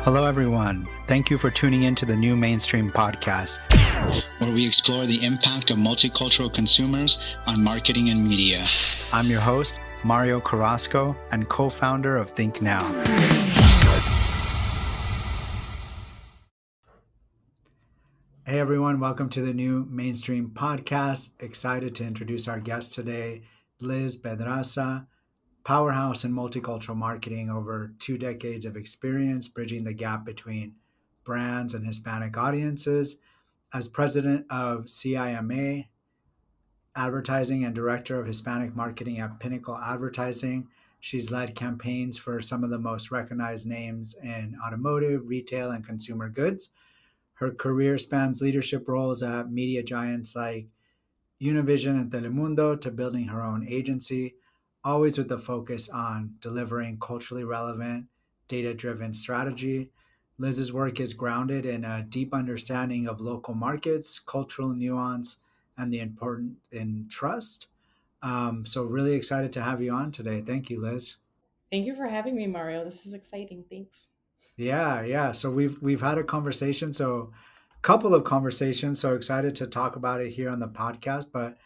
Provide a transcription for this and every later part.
Hello, everyone. Thank you for tuning in to the New Mainstream podcast, where we explore the impact of multicultural consumers on marketing and media. I'm your host, Mario Carrasco, and co-founder of Think Now. Hey, everyone. Welcome to the New Mainstream podcast. Excited to introduce our guest today, Liz Pedraza, powerhouse in multicultural marketing, over 2 decades of experience bridging the gap between brands and Hispanic audiences. As president of CIMA, advertising and director of Hispanic Marketing at Pinnacle Advertising, she's led campaigns for some of the most recognized names in automotive, retail, and consumer goods. Her career spans leadership roles at media giants like Univision and Telemundo to building her own agency, always with the focus on delivering culturally relevant, data driven strategy. Liz's work is grounded in a deep understanding of local markets, cultural nuance, and the importance in trust. So, really excited to have you on today. Thank you, Liz. Thank you for having me, Mario. This is exciting. Thanks. Yeah. So we've had a conversation, so a couple of conversations. So excited to talk about it here on the podcast. But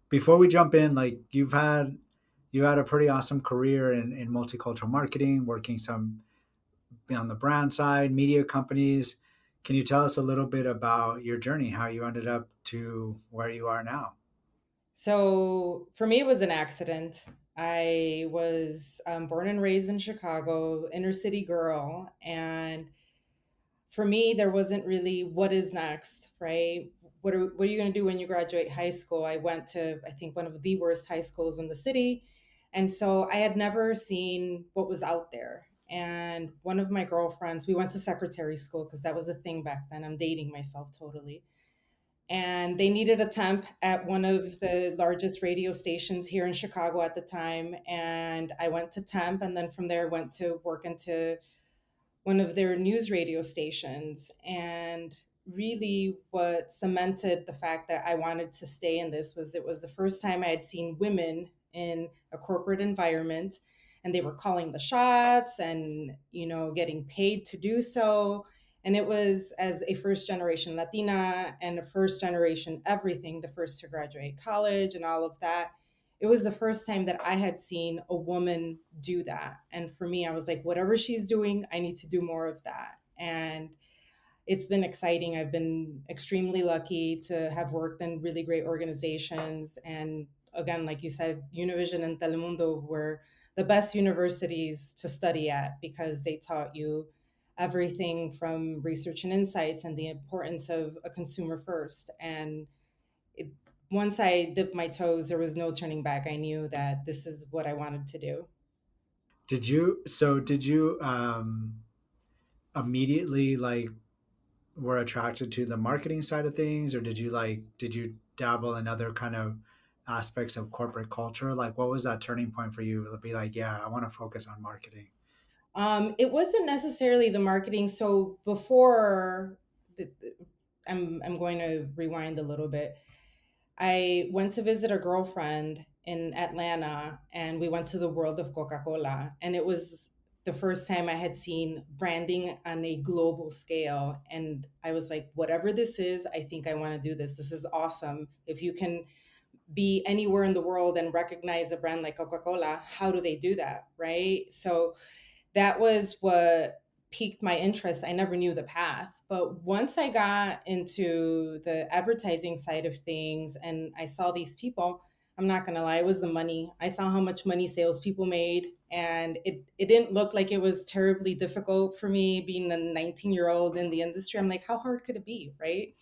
before we jump in, like you had a pretty awesome career in multicultural marketing, working some on the brand side, media companies. Can you tell us a little bit about your journey, how you ended up to where you are now? So, for me, it was an accident. I was born and raised in Chicago, inner city girl. And for me, there wasn't really what is next, right? What are you going to do when you graduate high school? I went to, I think, one of the worst high schools in the city. And so I had never seen what was out there. And one of my girlfriends, we went to secretary school because that was a thing back then. I'm dating myself totally, and they needed a temp at one of the largest radio stations here in Chicago at the time. And I went to temp, and then from there went to work into one of their news radio stations. And really, what cemented the fact that I wanted to stay in this was it was the first time I had seen women in a corporate environment, and they were calling the shots and, getting paid to do so. And it was, as a first generation Latina and a first generation everything, the first to graduate college and all of that, it was the first time that I had seen a woman do that. And for me, I was like, whatever she's doing, I need to do more of that. And it's been exciting. I've been extremely lucky to have worked in really great organizations. And again, like you said, Univision and Telemundo were the best universities to study at because they taught you everything from research and insights and the importance of a consumer first. And it, once I dipped my toes, there was no turning back. I knew that this is what I wanted to do. Did you immediately like were attracted to the marketing side of things, or did you dabble in other kind of aspects of corporate culture? Like, what was that turning point for you to be like, yeah, I want to focus on marketing? It wasn't necessarily the marketing. So before, I'm going to rewind a little bit. I went to visit a girlfriend in Atlanta, and we went to the world of Coca Cola. And it was the first time I had seen branding on a global scale. And I was like, whatever this is, I think I want to do this. This is awesome. If you can be anywhere in the world and recognize a brand like Coca Cola, how do they do that? Right. So that was what piqued my interest. I never knew the path. But once I got into the advertising side of things and I saw these people, I'm not going to lie, it was the money. I saw how much money salespeople made. And it didn't look like it was terribly difficult for me being a 19-year-old in the industry. I'm like, how hard could it be? Right.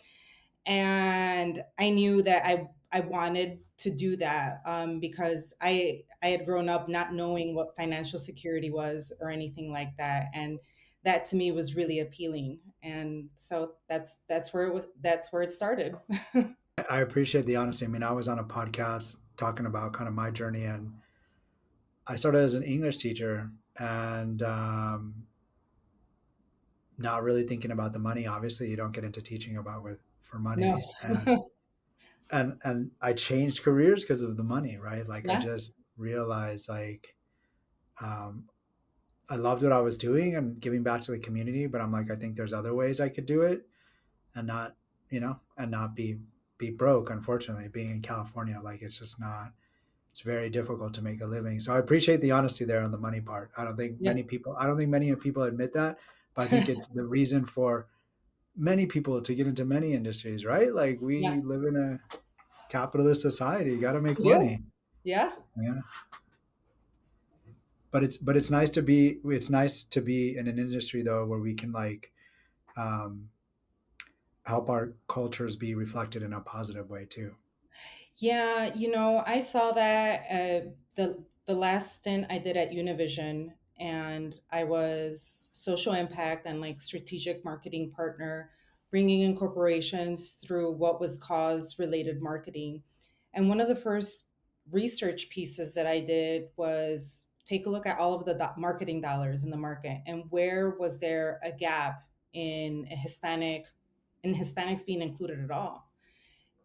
And I knew that I wanted to do that because I had grown up not knowing what financial security was or anything like that, and that to me was really appealing. And so that's where it was. That's where it started. I appreciate the honesty. I mean, I was on a podcast talking about kind of my journey, and I started as an English teacher, and not really thinking about the money. Obviously, you don't get into teaching about with for No. money, and I changed careers because of the money, right? Like I Yeah. just realized like um, I loved what I was doing and giving back to the community, but I'm like, I think there's other ways I could do it and not, and not be broke. Unfortunately, being in California, like it's just not. It's very difficult to make a living. So I appreciate the honesty there on the money part. Yeah. I don't think many people admit that, but I think it's the reason for many people to get into many industries, right? Like Yeah, we live in a capitalist society. You got to make we do. money. Yeah. Yeah. But it's nice to be in an industry though where we can like um, help our cultures be reflected in a positive way too. Yeah, I saw that the last stint I did at Univision, and I was social impact and like strategic marketing partner, bringing in corporations through what was cause related marketing. And one of the first research pieces that I did was take a look at all of the marketing dollars in the market and where was there a gap in Hispanics being included at all.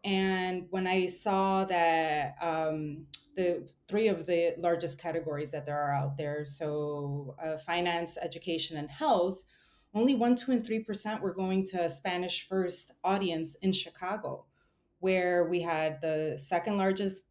And when I saw that the three of the largest categories that there are out there, so finance, education, and health, only 1, 2, and 3% were going to a Spanish first audience in Chicago, where we had the second largest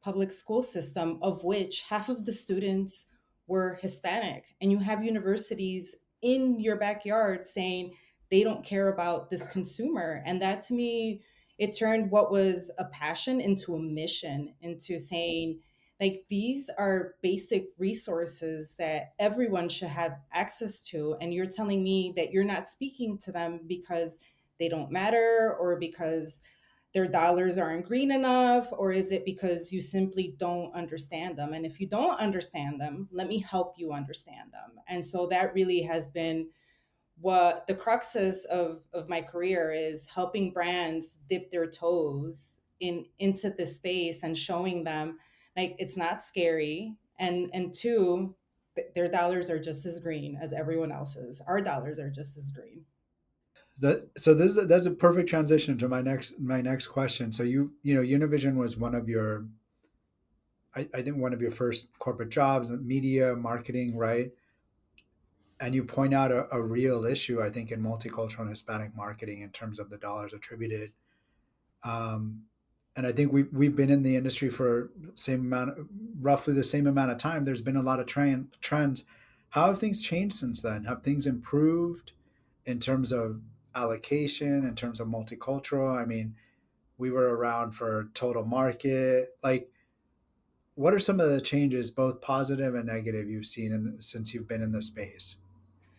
public school system, of which half of the students were Hispanic. And you have universities in your backyard saying they don't care about this consumer. And that to me, it turned what was a passion into a mission, into saying, like, these are basic resources that everyone should have access to. And you're telling me that you're not speaking to them because they don't matter or because their dollars aren't green enough, or is it because you simply don't understand them? And if you don't understand them, let me help you understand them. And so that really has been what the cruxes of my career is, helping brands dip their toes into this space and showing them like it's not scary, and two, their dollars are just as green as everyone else's. Our dollars are just as green. That's a perfect transition to my next question. So Univision was one of your I think one of your first corporate jobs, media marketing, right? And you point out a real issue, I think, in multicultural and Hispanic marketing in terms of the dollars attributed. Um, and I think we've been in the industry for roughly the same amount of time. There's been a lot of trends. How have things changed since then? Have things improved in terms of allocation, in terms of multicultural? I mean, we were around for total market. Like, what are some of the changes, both positive and negative, you've seen since you've been in the space?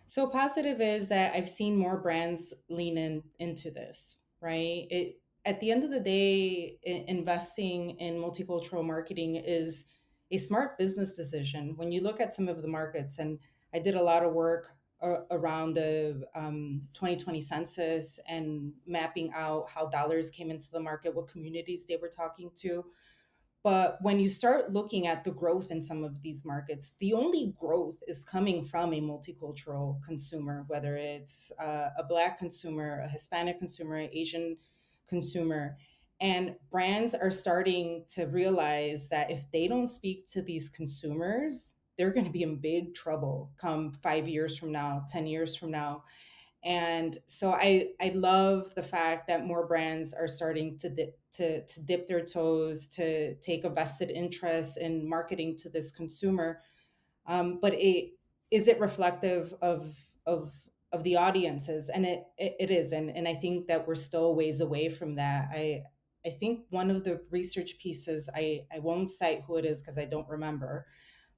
So positive is that I've seen more brands lean into this, right? It At the end of the day, investing in multicultural marketing is a smart business decision. When you look at some of the markets, and I did a lot of work around the 2020 census and mapping out how dollars came into the market, what communities they were talking to. But when you start looking at the growth in some of these markets, the only growth is coming from a multicultural consumer, whether it's a Black consumer, a Hispanic consumer, an Asian consumer. And brands are starting to realize that if they don't speak to these consumers, they're going to be in big trouble come 5 years from now, 10 years from now. And so I love the fact that more brands are starting to dip their toes, to take a vested interest in marketing to this consumer. But is it reflective of the audiences? And it is. And I think that we're still a ways away from that. I think one of the research pieces, I won't cite who it is because I don't remember,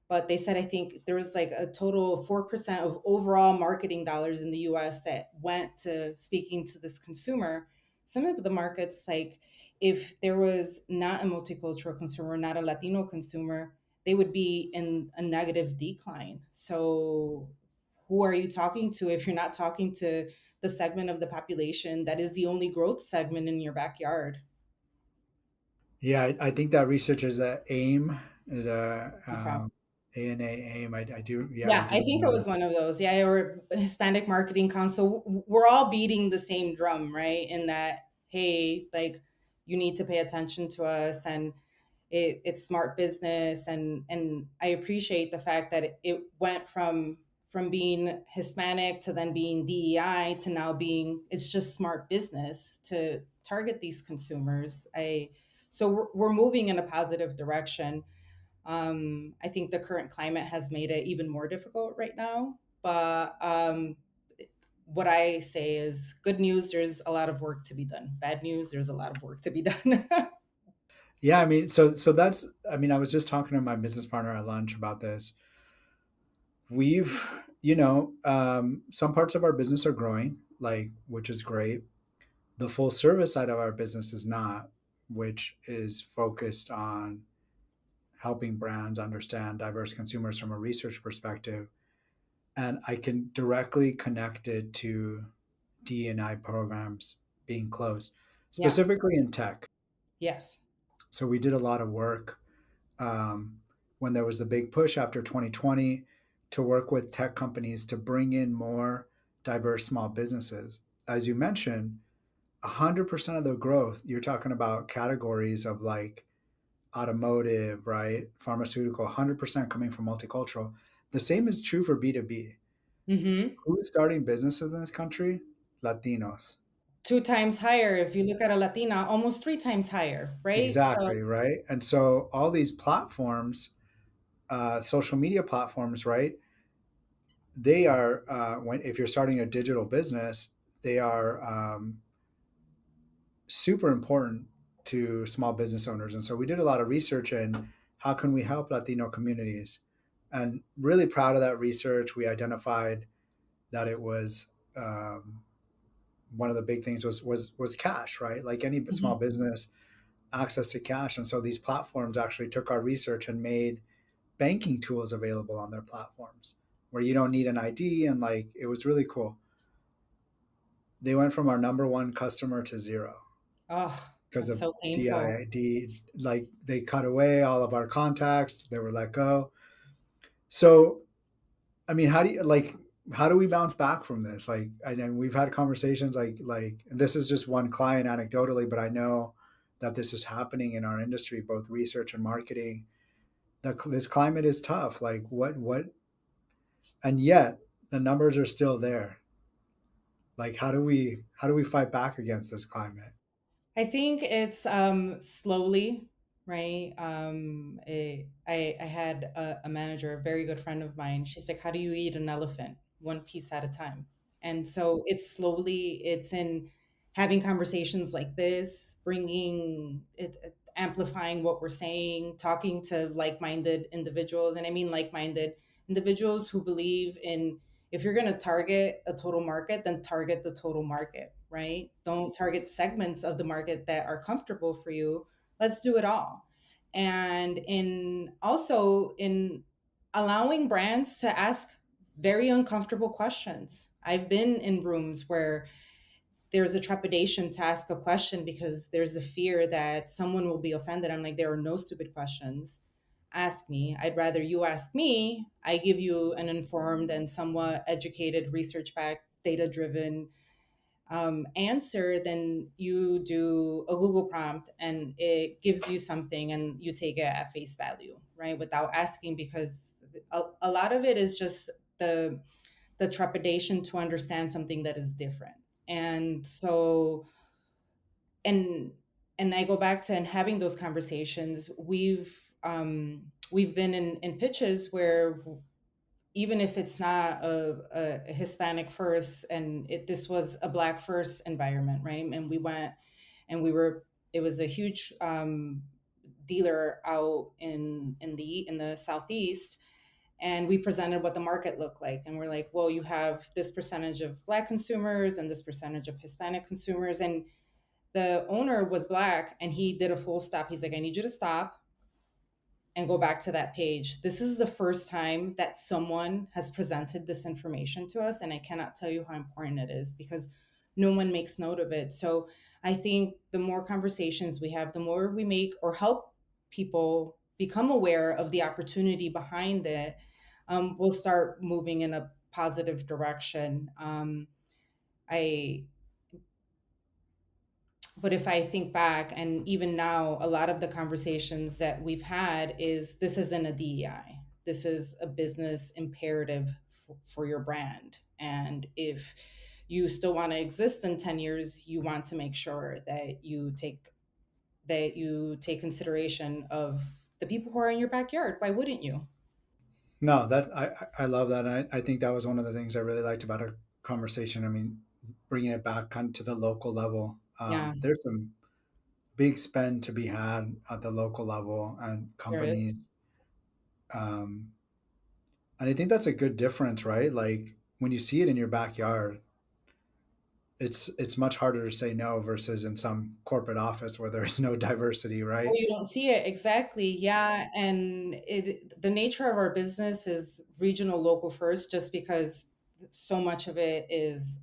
but they said I think there was like a total of 4% of overall marketing dollars in the US that went to speaking to this consumer. Some of the markets, like if there was not a multicultural consumer, not a Latino consumer, they would be in a negative decline. So who are you talking to if you're not talking to the segment of the population that is the only growth segment in your backyard? Yeah, I think that research is at AIM, the Okay. ANA AIM. I do, yeah, I Yeah, do I think it remember. was one of those. Yeah, or Hispanic Marketing Council. We're all beating the same drum, right? In that, hey, like you need to pay attention to us, and it's smart business, and I appreciate the fact that it went from from being Hispanic to then being DEI to now being it's just smart business to target these consumers. We're moving in a positive direction. I think the current climate has made it even more difficult right now. But what I say is good news, there's a lot of work to be done. Bad news, there's a lot of work to be done. Yeah, I mean, so that's, I mean, I was just talking to my business partner at lunch about this. We've, some parts of our business are growing, like, which is great. The full service side of our business is not, which is focused on helping brands understand diverse consumers from a research perspective. And I can directly connect it to D&I programs being closed, Yeah. specifically in tech. Yes. So we did a lot of work um, when there was a big push after 2020 to work with tech companies to bring in more diverse small businesses. As you mentioned, 100% of the growth, you're talking about categories of like automotive, right? Pharmaceutical, 100% coming from multicultural. The same is true for B2B. Hmm. Who's starting businesses in this country? Latinos. Two times higher. If you look at a Latina, almost three times higher, right? So, Exactly, right? And so all these platforms, social media platforms, right? They are when if you're starting a digital business, they are super important to small business owners. And so we did a lot of research in how can we help Latino communities, and really proud of that research. We identified that it was one of the big things was cash, right? Like any small mhm. business, access to cash. And so these platforms actually took our research and made banking tools available on their platforms where you don't need an ID. And like, it was really cool. They went from our number one customer to zero Oh, because that's of so painful. DID. Like, they cut away all of our contacts, they were let go. So, I mean, how do we bounce back from this? Like, and we've had conversations and this is just one client anecdotally, but I know that this is happening in our industry, both research and marketing. That this climate is tough. Like, and yet the numbers are still there. Like, how do we fight back against this climate? I think it's slowly, right? I had a manager, a very good friend of mine. She's like, "How do you eat an elephant? One piece at a time." And so it's slowly, it's in having conversations like this, amplifying what we're saying, talking to like-minded individuals, and I mean like-minded individuals who believe in if you're going to target a total market, then target the total market, right? Don't target segments of the market that are comfortable for you. Let's do it all. And in also in allowing brands to ask very uncomfortable questions. I've been in rooms where there's a trepidation to ask a question because there's a fear that someone will be offended. I'm like, there are no stupid questions. Ask me. I'd rather you ask me. I give you an informed and somewhat educated, research backed, data driven answer than you do a Google prompt and it gives you something and you take it at face value, right? Without asking, because a lot of it is just the the trepidation to understand something that is different. And so and and I go back to and having those conversations. We've been in pitches where even if it's not a Hispanic first and this was a Black first environment, right? And we went and we were it was a huge dealer out in the southeast, and we presented what the market looked like, and we're like, well, you have this percentage of Black consumers and this percentage of Hispanic consumers, and the owner was Black, and he did a full stop. He's like, I need you to stop and go back to that page. This is the first time that someone has presented this information to us, and I cannot tell you how important it is because no one makes note of it. So I think the more conversations we have, the more we make or help people become aware of the opportunity behind it, we'll start moving in a positive direction. I But if I think back, and even now, a lot of the conversations that we've had is this isn't a DEI. This is a business imperative for your brand. And if you still want to exist in 10 years, you want to make sure that you take consideration of the people who are in your backyard. Why wouldn't you? No, that's I love that. And I think that was one of the things I really liked about our conversation. I mean, bringing it back kind of to the local level. Yeah, There's some big spend to be had at the local level and there is. companies. Um, and I think that's a good difference, right? Like when you see it in your backyard, it's much harder to say no versus in some corporate office where there is no diversity, Oh, right? you don't see it exactly. Yeah, and the nature of our business is regional, local first, just because so much of it is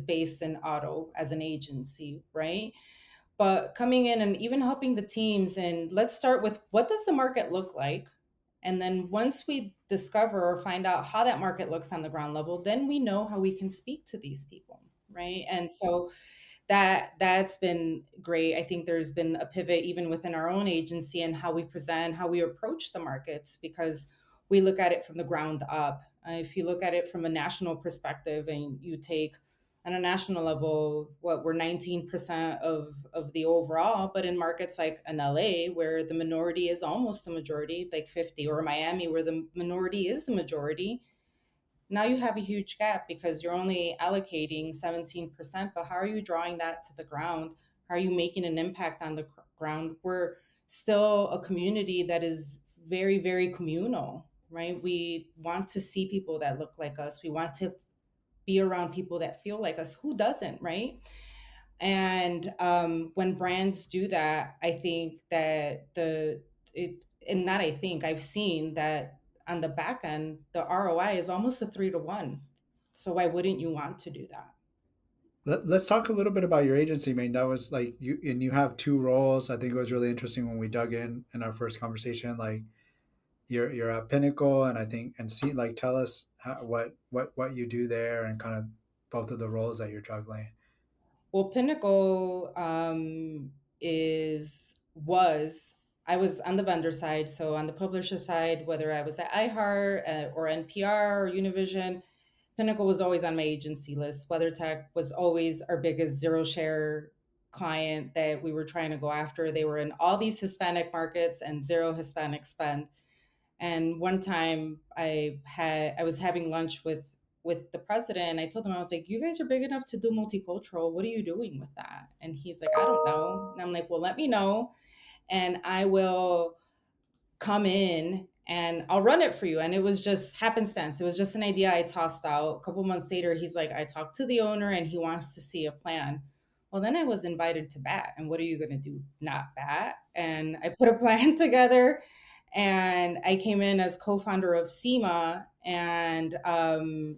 based in auto as an agency, right? But coming in and even helping the teams, and let's start with what does the market look like? And then once we discover or find out how that market looks on the ground level, then we know how we can speak to these people, right? And so that's been great. I think there's been a pivot even within our own agency and how we present, how we approach the markets, because we look at it from the ground up. If you look at it from a national perspective and you take on a national level, what we're 19% of the overall, but in markets like in LA, where the minority is almost a majority, like 50, or Miami, where the minority is the majority, now you have a huge gap because you're only allocating 17%, but how are you drawing that to the ground? How are you making an impact on the ground? We're still a community that is very, very communal, right? We want to see people that look like us. We want to be around people that feel like us. Who doesn't, right? And when brands do that, I think that and not I think, I've seen that on the back end, the ROI is almost a 3 to 1. So why wouldn't you want to do that? Let's talk a little bit about your agency. I mean, that was like you, and you have two roles. I think it was really interesting when we dug in our first conversation. Like you're at Pinnacle, and I think and see like tell us what you do there, and kind of both of the roles that you're juggling. Well, Pinnacle I was on the vendor side. So on the publisher side, whether I was at iHeart or NPR or Univision, Pinnacle was always on my agency list. WeatherTech was always our biggest zero share client that we were trying to go after. They were in all these Hispanic markets and zero Hispanic spend. And one time I was having lunch with the president, and I told him, I was like, you guys are big enough to do multicultural. What are you doing with that? And he's like, I don't know. And I'm like, well, let me know and I will come in and I'll run it for you. And it was just happenstance. It was just an idea I tossed out. A couple months later, he's like, I talked to the owner and he wants to see a plan. Well, then I was invited to bat. And what are you going to do? Not bat. And I put a plan together and I came in as co founder of CIMA. And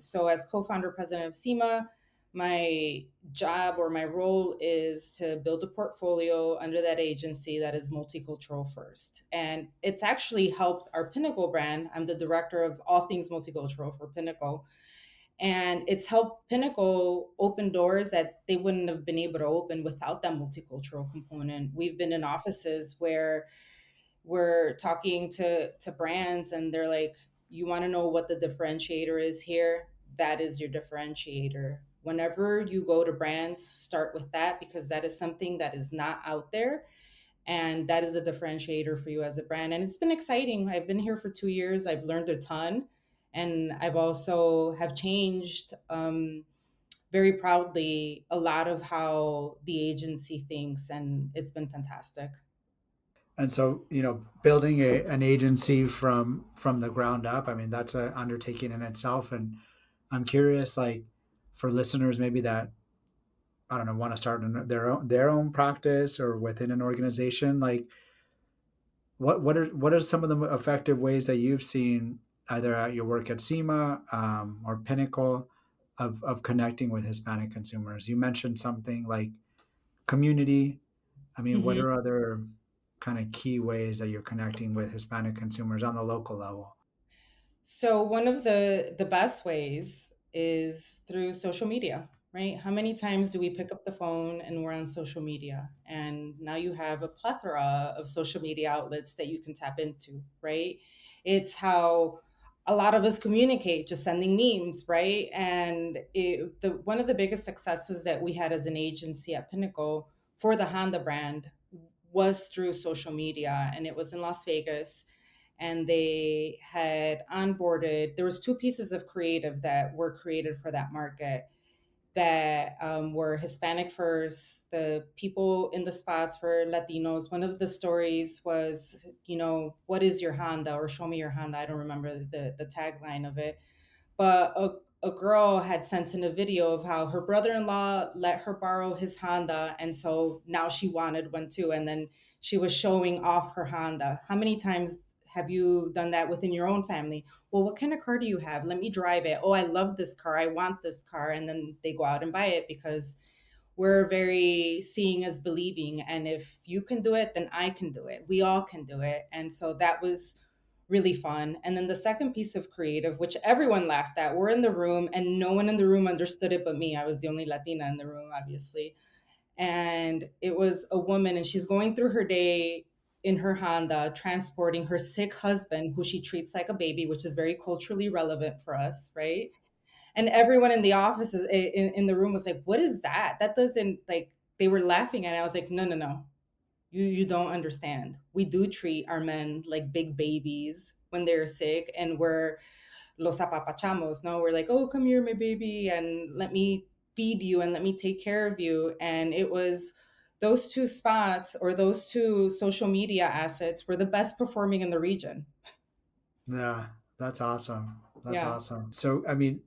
so, as co founder president of CIMA, my job or my role is to build a portfolio under that agency that is multicultural first. And it's actually helped our Pinnacle brand. I'm the director of all things multicultural for Pinnacle. And it's helped Pinnacle open doors that they wouldn't have been able to open without that multicultural component. We've been in offices where we're talking to brands and they're like, you want to know what the differentiator is here? That is your differentiator. Whenever you go to brands, start with that because that is something that is not out there, and that is a differentiator for you as a brand. And it's been exciting. I've been here for 2 years. I've learned a ton, and I've also have changed very proudly a lot of how the agency thinks, and it's been fantastic. And so, building an agency from the ground up, I mean, that's an undertaking in itself. And I'm curious, like, for listeners maybe that I don't know want to start their own practice or within an organization, like, what are some of the effective ways that you've seen either at your work at CIMA or Pinnacle of connecting with Hispanic consumers? You mentioned something like community. I mean, what Mhm. are other kind of key ways that you're connecting with Hispanic consumers on the local level? So one of the best ways is through social media, right? How many times do we pick up the phone and we're on social media? And now you have a plethora of social media outlets that you can tap into, right? It's how a lot of us communicate just sending memes, right? And one of the biggest successes that we had as an agency at Pinnacle for the Honda brand was through social media, and it was in Las Vegas. And they had onboarded, there was two pieces of creative that were created for that market that were Hispanic first. The people in the spots were Latinos. One of the stories was, what is your Honda, or show me your Honda. I don't remember the tagline of it, but a girl had sent in a video of how her brother-in-law let her borrow his Honda, and so now she wanted one too, and then she was showing off her Honda. How many times have you done that within your own family? Well, what kind of car do you have? Let me drive it. Oh, I love this car, I want this car. And then they go out and buy it because we're very seeing as believing, and if you can do it, then I can do it, we all can do it. And so that was really fun. And then the second piece of creative, which everyone laughed at, we're in the room and no one in the room understood it but me. I was the only Latina in the room, obviously. And it was a woman, and she's going through her day in her Honda, transporting her sick husband, who she treats like a baby, which is very culturally relevant for us, right? And everyone in the office in the room was like, "What is that? That doesn't like." They were laughing, and I was like, "No, no, no, you don't understand. We do treat our men like big babies when they're sick, and we're los apapachamos. No, we're like, oh, come here, my baby, and let me feed you and let me take care of you." And it was those two spots, or those two social media assets, were the best performing in the region. Yeah, that's awesome. That's Yeah, awesome. So, I mean,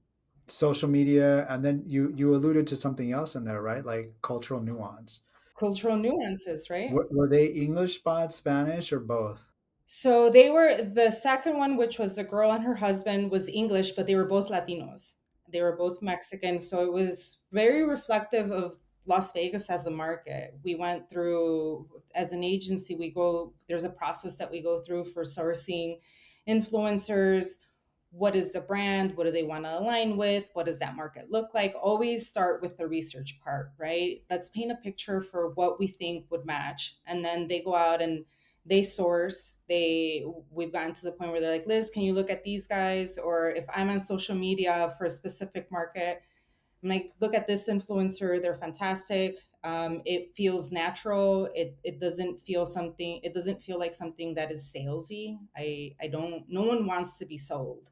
social media, and then you alluded to something else in there, right? Like cultural nuance. cultural nuances, right? Were they English spots, Spanish, or both? So they were, the second one, which was the girl and her husband, was English, but they were both Latinos. They were both Mexican. So it was very reflective of Las Vegas as a market. We went through, as an agency, there's a process that we go through for sourcing influencers. What is the brand? What do they want to align with? What does that market look like? Always start with the research part, right? Let's paint a picture for what we think would match. And then they go out and they source. We've gotten to the point where they're like, Liz, can you look at these guys? Or if I'm on social media for a specific market, I'm like, look at this influencer, they're fantastic. It feels natural. It doesn't feel something, it doesn't feel like something that is salesy. I don't, no one wants to be sold.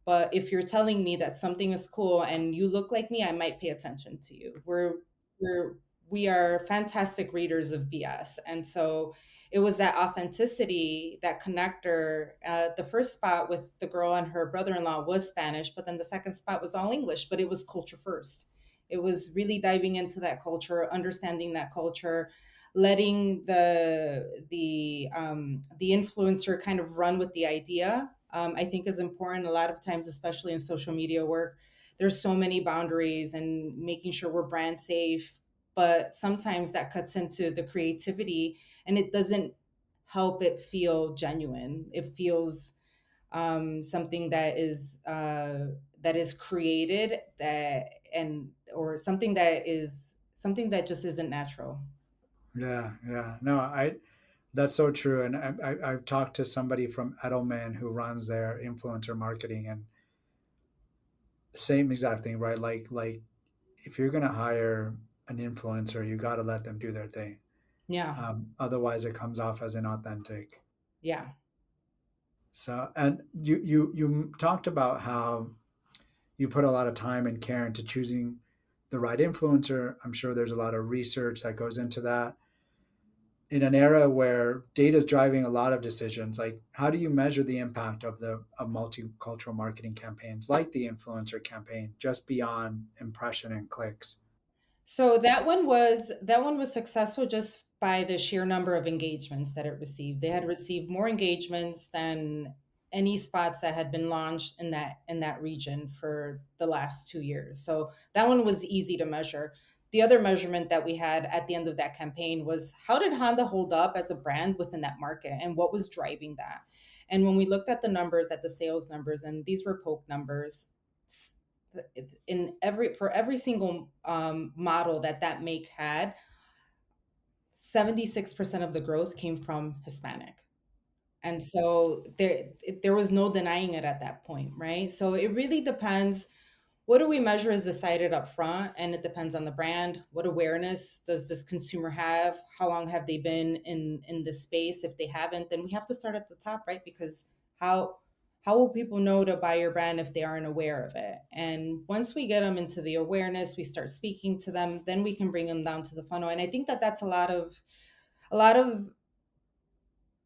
But if you're telling me that something is cool and you look like me, I might pay attention to you. We're we are fantastic readers of BS. And so it was that authenticity, that connector. The first spot with the girl and her brother-in-law was Spanish, but then the second spot was all English, but it was culture first. It was really diving into that culture, understanding that culture, letting the influencer kind of run with the idea. I think is important a lot of times, especially in social media work. There's so many boundaries and making sure we're brand safe, but sometimes that cuts into the creativity and it doesn't help it feel genuine. It feels something that is created, that and or something that just isn't natural. Yeah, yeah. No, I that's so true. And I've talked to somebody from Edelman who runs their influencer marketing, and same exact thing, right? Like if you're gonna hire an influencer, you got to let them do their thing. Yeah, Otherwise, it comes off as inauthentic. yeah. So, and you talked about how you put a lot of time and care into choosing the right influencer. I'm sure there's a lot of research that goes into that. In an era where data is driving a lot of decisions, like how do you measure the impact of multicultural marketing campaigns like the influencer campaign just beyond impression and clicks? So that one was successful just by the sheer number of engagements that it received. They had received more engagements than any spots that had been launched in that region for the last 2 years. So that one was easy to measure. The other measurement that we had at the end of that campaign was, how did Honda hold up as a brand within that market and what was driving that? And when we looked at the numbers, at the sales numbers, and these were poke numbers, in every for every single model that make had, 76% of the growth came from Hispanic. And so there was no denying it at that point, right? So it really depends. What do we measure is decided up front, and it depends on the brand. What awareness does this consumer have? How long have they been in this space? If they haven't, then we have to start at the top, right? Because how how will people know to buy your brand if they aren't aware of it? And once we get them into the awareness, we start speaking to them, then we can bring them down to the funnel. And I think that that's a lot of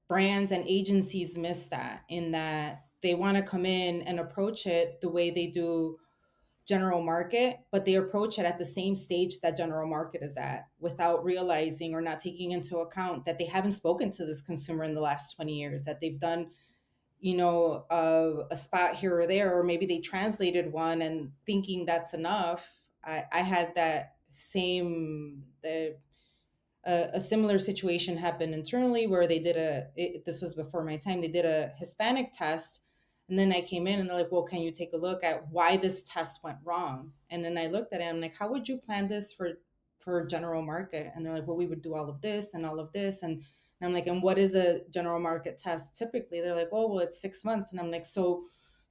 brands and agencies miss that, in that they want to come in and approach it the way they do general market, but they approach it at the same stage that general market is at, without realizing or not taking into account that they haven't spoken to this consumer in the last 20 years, that they've done, a spot here or there, or maybe they translated one and thinking that's enough. I had that a similar situation happened internally where they did this was before my time, they did a Hispanic test. And then I came in and they're like, well, can you take a look at why this test went wrong? And then I looked at it, I'm like, how would you plan this for general market? And they're like, well, we would do all of this and all of this. And I'm like, and what is a general market test typically? They're like, oh, well, it's 6 months. And I'm like, so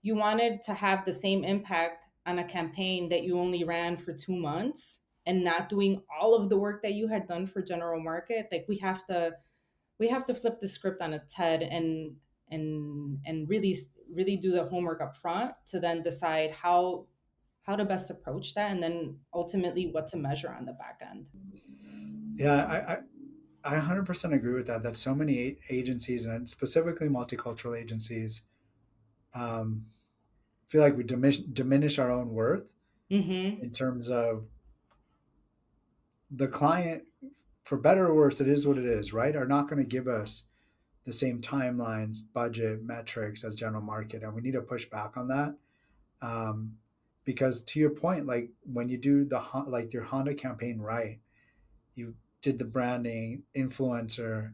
you wanted to have the same impact on a campaign that you only ran for 2 months, and not doing all of the work that you had done for general market? Like, we have to flip the script on its head, and really do the homework up front to then decide how to best approach that, and then ultimately what to measure on the back end. Yeah, I 100% agree with that. That so many agencies, and specifically multicultural agencies, um, feel like we diminish our own worth Mm-hmm. in terms of the client, for better or worse, it is what it is, right? Are not going to give us the same timelines, budget, metrics as general market, and we need to push back on that. Um, because to your point, like when you do like your Honda campaign right, you did the branding, influencer,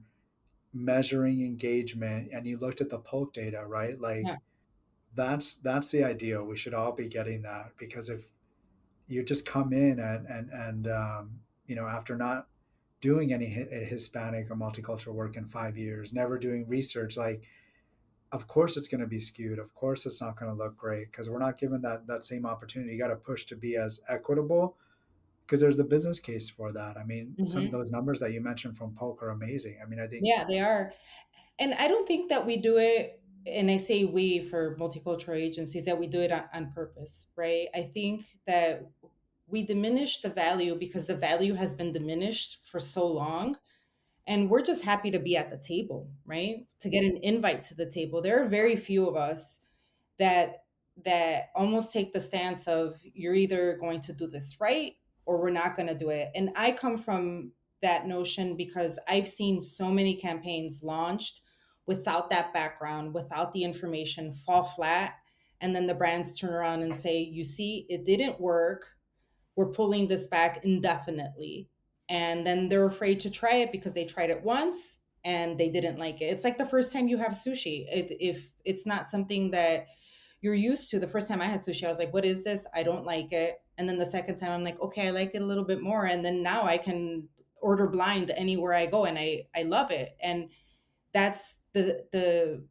measuring engagement, and you looked at the poke data, right? Like Yeah. that's the ideal. We should all be getting that, because if you just come in and after not doing any Hispanic or multicultural work in 5 years, never doing research, like of course it's going to be skewed. Of course it's not going to look great, because we're not given that same opportunity. You got to push to be as equitable, because there's the business case for that. I mean, some of Mm-hmm. those numbers that you mentioned from Polk are amazing. I mean, I think Yeah, they are. And I don't think that we do it, and I say we for multicultural agencies, that we do it on purpose, right? I think that we diminish the value because the value has been diminished for so long. And we're just happy to be at the table, right? To get an invite to the table. There are very few of us that almost take the stance of, you're either going to do this right or we're not going to do it. And I come from that notion because I've seen so many campaigns launched without that background, without the information, fall flat, and then the brands turn around and say, you see, it didn't work, we're pulling this back indefinitely. And then they're afraid to try it because they tried it once and they didn't like it. It's like the first time you have sushi. If it's not something that you're used to, the first time I had sushi, I was like, what is this? I don't like it. And then the second time, I'm like, okay, I like it a little bit more. And then now I can order blind anywhere I go, and I love it. And that's the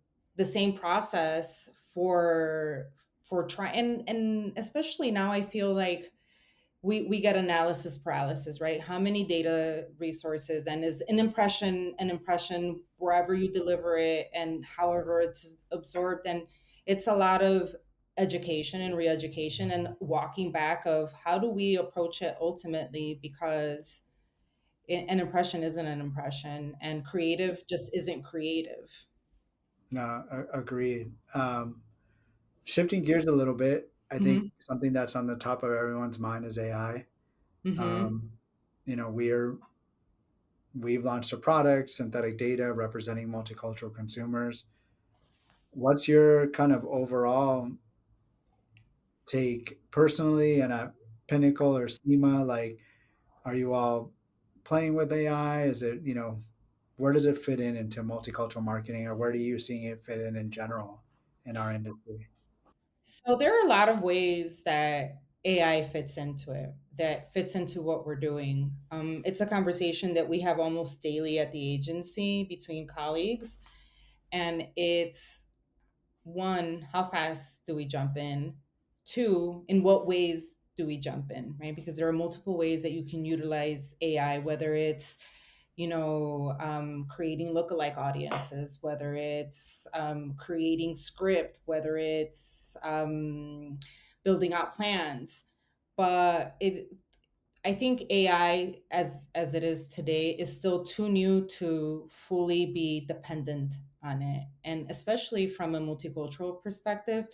same process for trying. And especially now, I feel like we get analysis paralysis, right? How many data resources, and is an impression wherever you deliver it and however it's absorbed. And it's a lot of education and re-education and walking back of how do we approach it ultimately, because an impression isn't an impression, and creative just isn't creative. agreed. Shifting gears a little bit, I think Hmm. something that's on the top of everyone's mind is AI. Hmm. Um, you know, we've launched a product, synthetic data, representing multicultural consumers. What's your kind of overall take personally, and at Pinnacle or CIMA? Like, are you all playing with AI? Is it, where does it fit in into multicultural marketing, or where do you seeing it fit in general in our industry? So there are a lot of ways that AI fits into it, that fits into what we're doing. It's a conversation that we have almost daily at the agency between colleagues. And it's one, how fast do we jump in? Two, in what ways do we jump in, right? Because there are multiple ways that you can utilize AI, whether it's creating lookalike audiences, whether it's creating script, whether it's building out plans. But I think AI, as it is today, is still too new to fully be dependent on it, and especially from a multicultural perspective,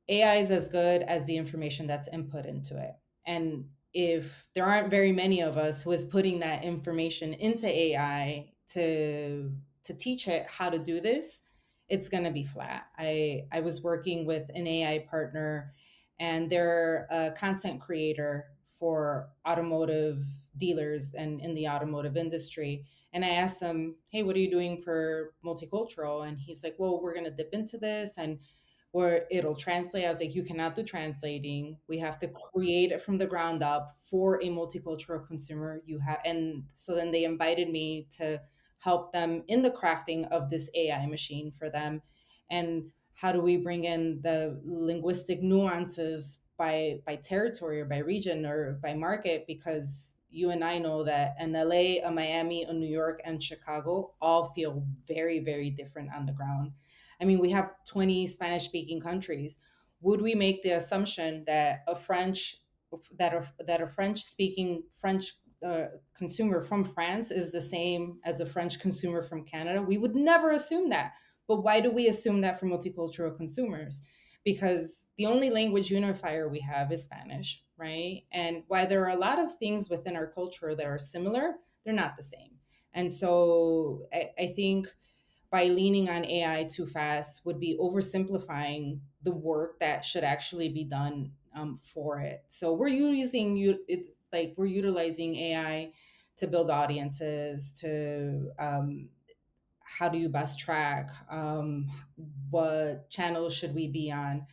AI is as good as the information that's input into it. And if there aren't very many of us who is putting that information into AI to teach it how to do this, it's going to be flat. I was working with an AI partner, and they're a content creator for automotive dealers and in the automotive industry. And I asked him, "Hey, what are you doing for multicultural?" And he's like, "Well, we're going to dip into this, and where it'll translate." I was like, "You cannot do translating. We have to create it from the ground up for a multicultural consumer." And so then they invited me to help them in the crafting of this AI machine for them. And how do we bring in the linguistic nuances by territory or by region or by market? Because you and I know that an LA, a Miami, a New York, and Chicago all feel very, very different on the ground. I mean, we have 20 Spanish speaking countries. Would we make the assumption that a French speaking French consumer from France is the same as a French consumer from Canada? We would never assume that. But why do we assume that for multicultural consumers? Because the only language unifier we have is Spanish, right? And while there are a lot of things within our culture that are similar, they're not the same. And so I think by leaning on AI too fast would be oversimplifying the work that should actually be done for it. So we're utilizing AI to build audiences, to how do you best track, what channels should we be on,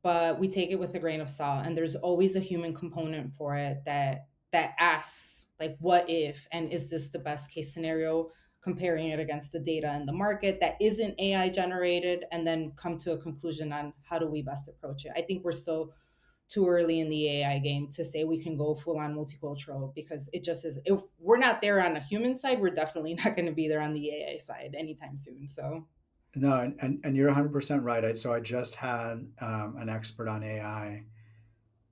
but we take it with a grain of salt, and there's always a human component for it that asks, like, what if, and is this the best case scenario, comparing it against the data in the market that isn't AI generated, and then come to a conclusion on how do we best approach it. I think we're still too early in the AI game to say we can go full on multicultural, because it just is, if we're not there on the human side, we're definitely not going to be there on the AI side anytime soon. So No, and you're 100% right. So I just had an expert on AI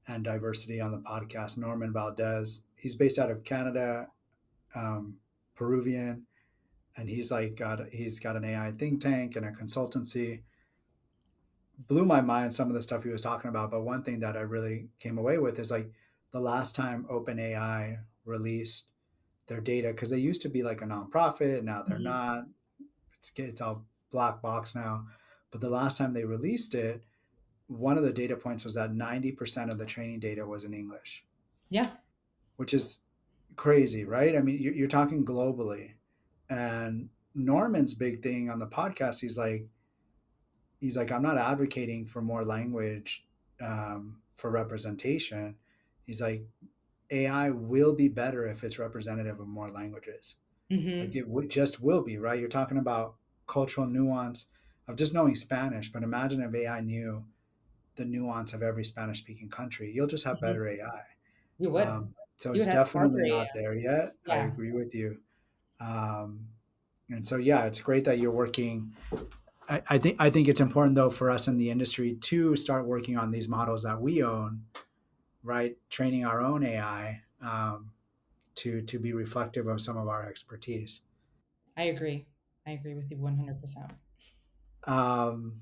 and diversity on the podcast, Norman Valdez. He's based out of Canada, um, Peruvian, and he's got an AI think tank and a consultancy. Blew my mind some of the stuff he was talking about, but one thing that I really came away with is like the last time OpenAI released their data, because they used to be like a nonprofit, now they're mhm. not. It's all black box now. But the last time they released it, one of the data points was that 90% of the training data was in English, Yeah. which is crazy, right? I mean, you're talking globally. And Norman's big thing on the podcast, he's like, I'm not advocating for more language for representation. He's like, AI will be better if it's representative of more languages. Like Hmm. just will be, right? You're talking about cultural nuance of just knowing Spanish, but imagine if AI knew the nuance of every Spanish speaking country. You'll just have Hmm. better AI. You would. So You it's would have smarter definitely AI. not there yet. I Yeah, agree with you. Um, and so, yeah, it's great that you're working. I think it's important though for us in the industry to start working on these models that we own, right? Training our own AI to be reflective of some of our expertise. I agree. I agree with you 100%. Um,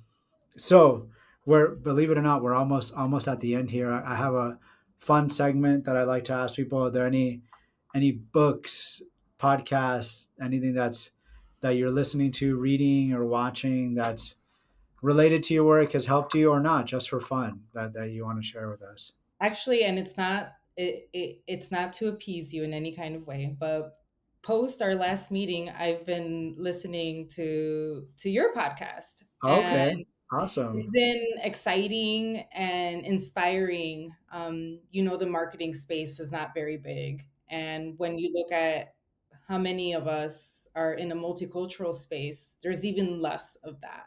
so we're believe it or not, we're almost at the end here. I have a fun segment that I like to ask people. Are there any books, podcasts, anything that you're listening to, reading, or watching that's related to your work, has helped you or not, just for fun, that you want to share with us? Actually, and it's not to appease you in any kind of way, but post our last meeting, I've been listening to your podcast, and Okay, it's awesome. been exciting and inspiring. The marketing space is not very big. And when you look at how many of us are in a multicultural space, there's even less of that.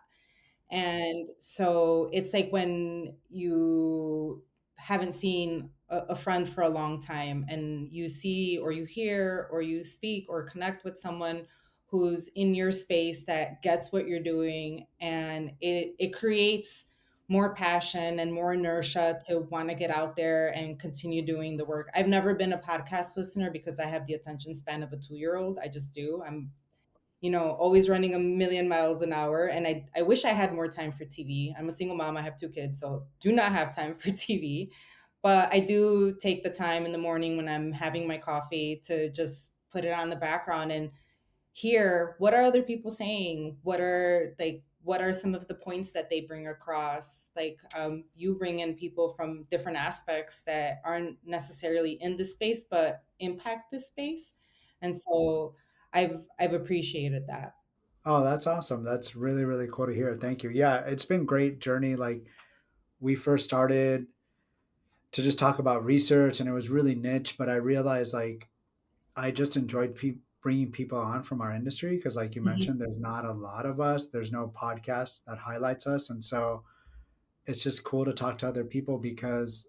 And so it's like when you haven't seen a friend for a long time and you see or you hear or you speak or connect with someone who's in your space that gets what you're doing, and it creates more passion and more inertia to want to get out there and continue doing the work. I've never been a podcast listener because I have the attention span of a 2-year-old. I just do. I'm always running a million miles an hour. And I wish I had more time for TV. I'm a single mom. I have 2 kids, so do not have time for TV. But I do take the time in the morning when I'm having my coffee to just put it on the background and hear what are other people saying, what are some of the points that they bring across. You bring in people from different aspects that aren't necessarily in the space but impact the space, and so I've appreciated that. Oh, that's awesome. That's really, really cool to hear. Thank you. Yeah, it's been great journey. Like we first started to just talk about research and it was really niche, but I realized like I just enjoyed bringing people on from our industry because like you Mhm. mentioned, there's not a lot of us. There's no podcast that highlights us. And so it's just cool to talk to other people because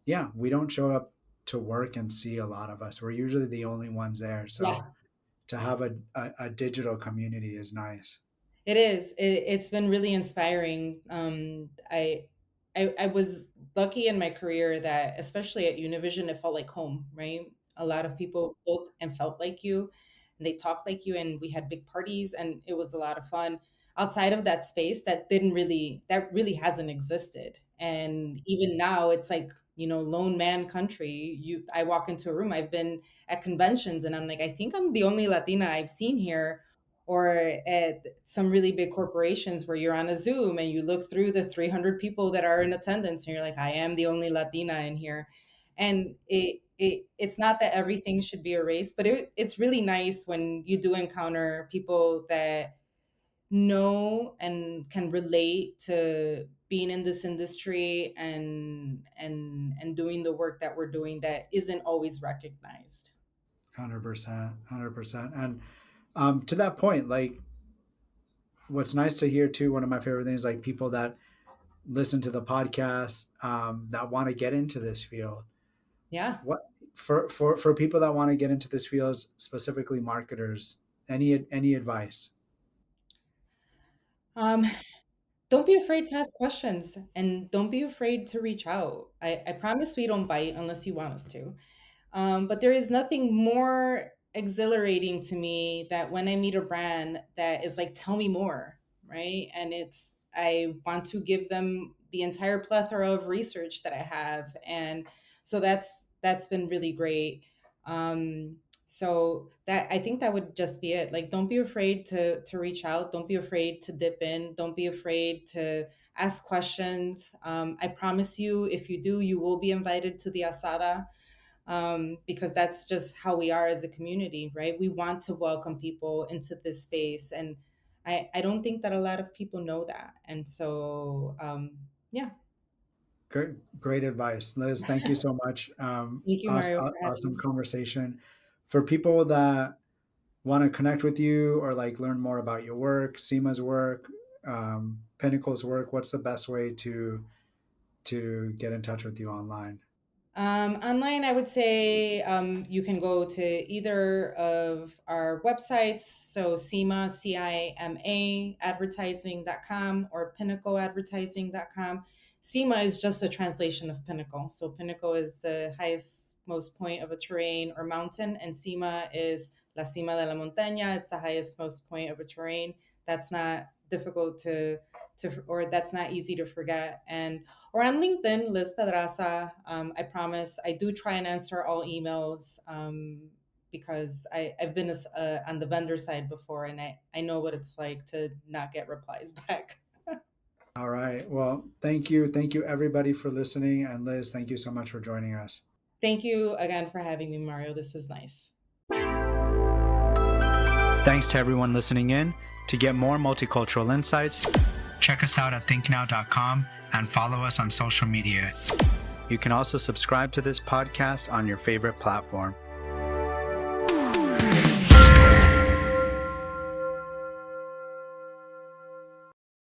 yeah, we don't show up to work and see a lot of us. We're usually the only ones there. So Yeah. to have a digital community is nice. It is. It's been really inspiring. I was lucky in my career that, especially at Univision, it felt like home, right? A lot of people looked and felt like you, and they talked like you, and we had big parties, and it was a lot of fun. Outside of that space, that really hasn't existed. And even now, it's like, lone man country. I walk into a room. I've been at conventions, and I'm like, I think I'm the only Latina I've seen here, or at some really big corporations where you're on a Zoom and you look through the 300 people that are in attendance and you're like, I am the only Latina in here. And it's not that everything should be erased, but it's really nice when you do encounter people that know and can relate to being in this industry and doing the work that we're doing that isn't always recognized. 100%, 100%. And to that point, like what's nice to hear too, one of my favorite things, like people that listen to the podcast that want to get into this field. Yeah. What for people that want to get into this field, specifically marketers, any advice? Um, Don't be afraid to ask questions and don't be afraid to reach out. I promise we don't bite unless you want us to. But there is nothing more exhilarating to me that when I meet a brand that is like, tell me more, right? And I want to give them the entire plethora of research that I have. And so that's been really great. So that I think that would just be it. Like, don't be afraid to reach out. Don't be afraid to dip in. Don't be afraid to ask questions. I promise you, if you do, you will be invited to the asada, because that's just how we are as a community, right? We want to welcome people into this space. And I don't think that a lot of people know that. And so, yeah, Great advice, Liz. Thank you so much. thank you, Mario, for having Awesome me. conversation. For people that want to connect with you or like learn more about your work, CIMA's work, Pinnacle's work, what's the best way to get in touch with you online? Online, I would say you can go to either of our websites. So CIMA, CIMA advertising.com or pinnacleadvertising.com. CIMA is just a translation of Pinnacle. So Pinnacle is the highest, most point of a terrain or mountain, and CIMA is La Cima de la Montaña. It's the highest, most point of a terrain. That's not difficult or that's not easy to forget. And or on LinkedIn, Liz Pedraza. I promise I do try and answer all emails, because I've been on the vendor side before, and I know what it's like to not get replies back. All right. Well, thank you. Thank you everybody for listening. And Liz, thank you so much for joining us. Thank you again for having me, Mario. This was nice. Thanks to everyone listening in. To get more multicultural insights, check us out at thinknow.com and follow us on social media. You can also subscribe to this podcast on your favorite platform.